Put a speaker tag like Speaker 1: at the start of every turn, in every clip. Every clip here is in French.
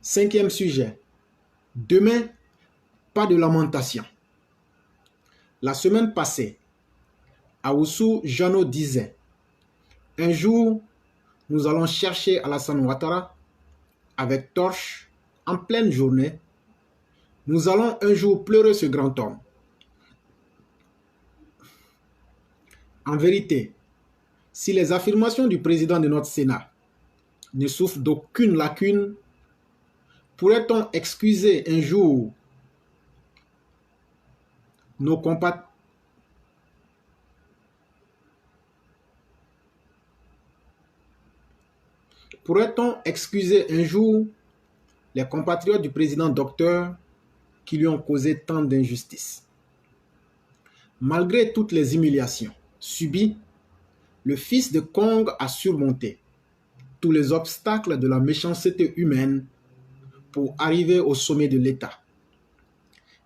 Speaker 1: 5e sujet. Demain, pas de lamentation. La semaine passée, Awoussou Jano disait: un jour, nous allons chercher Alassane Ouattara avec torche en pleine journée. Nous allons un jour pleurer ce grand homme. En vérité, si les affirmations du président de notre Sénat ne souffrent d'aucune lacune, pourrait-on excuser un jour nos compatriotes? Pourrait-on excuser un jour les compatriotes du président docteur qui lui ont causé tant d'injustices? Malgré toutes les humiliations subies, le fils de Kong a surmonté tous les obstacles de la méchanceté humaine pour arriver au sommet de l'État.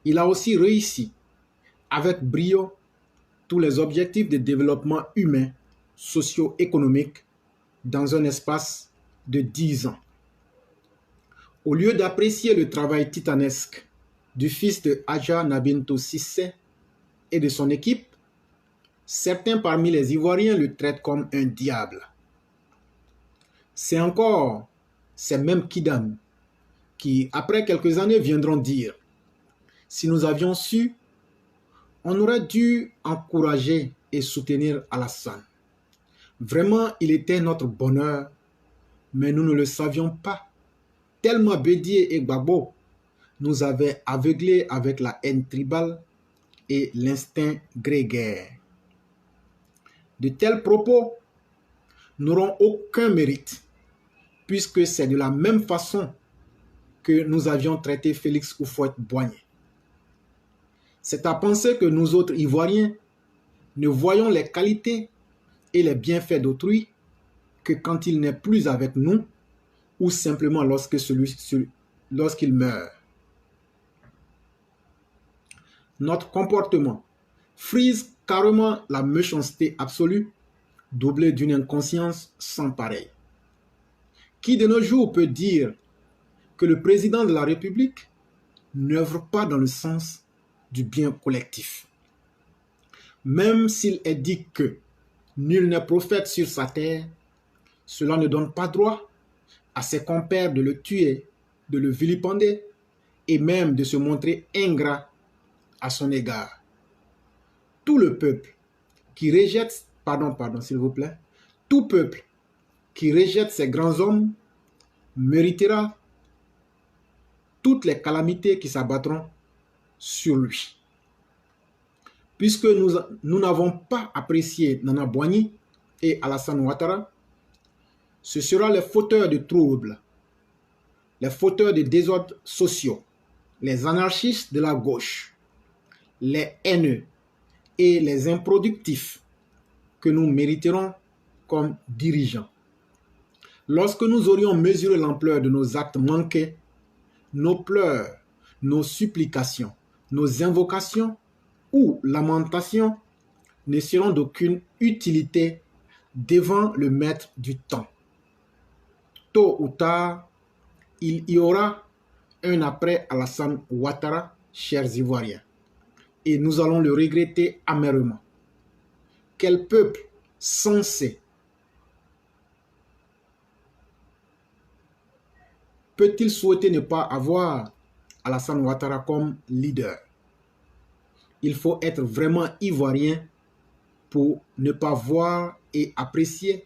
Speaker 1: Il a aussi réussi avec brio tous les objectifs de développement humain, socio-économique dans un espace de 10 ans. Au lieu d'apprécier le travail titanesque du fils de Adja Nabintou Cissé et de son équipe, certains parmi les Ivoiriens le traitent comme un diable. C'est encore ces mêmes Kidam qui, après quelques années, viendront dire: si nous avions su, on aurait dû encourager et soutenir Alassane. Vraiment, il était notre bonheur, mais nous ne le savions pas. Tellement Bédié et Gbagbo nous avaient aveuglés avec la haine tribale et l'instinct grégaire. De tels propos n'auront aucun mérite, puisque c'est de la même façon que nous avions traité Félix Houphouët-Boigny. C'est à penser que nous autres Ivoiriens ne voyons les qualités et les bienfaits d'autrui que quand il n'est plus avec nous ou simplement lorsqu'il meurt. Notre comportement frise carrément la méchanceté absolue, doublée d'une inconscience sans pareille. Qui de nos jours peut dire que le président de la République n'œuvre pas dans le sens du bien collectif? Même s'il est dit que nul n'est prophète sur sa terre, cela ne donne pas droit à ses compères de le tuer, de le vilipender et même de se montrer ingrat à son égard. Tout le peuple qui rejette, s'il vous plaît, tout peuple qui rejette ces grands hommes méritera toutes les calamités qui s'abattront sur lui. Puisque nous n'avons pas apprécié Nana Boigny et Alassane Ouattara, ce sera les fauteurs de troubles, les fauteurs de désordres sociaux, les anarchistes de la gauche, les haineux et les improductifs que nous mériterons comme dirigeants. Lorsque nous aurions mesuré l'ampleur de nos actes manqués, nos pleurs, nos supplications, nos invocations ou lamentations ne seront d'aucune utilité devant le maître du temps. Tôt ou tard, il y aura un après Alassane Ouattara, chers Ivoiriens, et nous allons le regretter amèrement. Quel peuple sensé peut-il souhaiter ne pas avoir Alassane Ouattara comme leader? Il faut être vraiment ivoirien pour ne pas voir et apprécier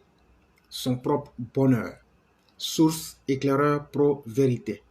Speaker 1: son propre bonheur. Source Éclaireur Pro Vérité.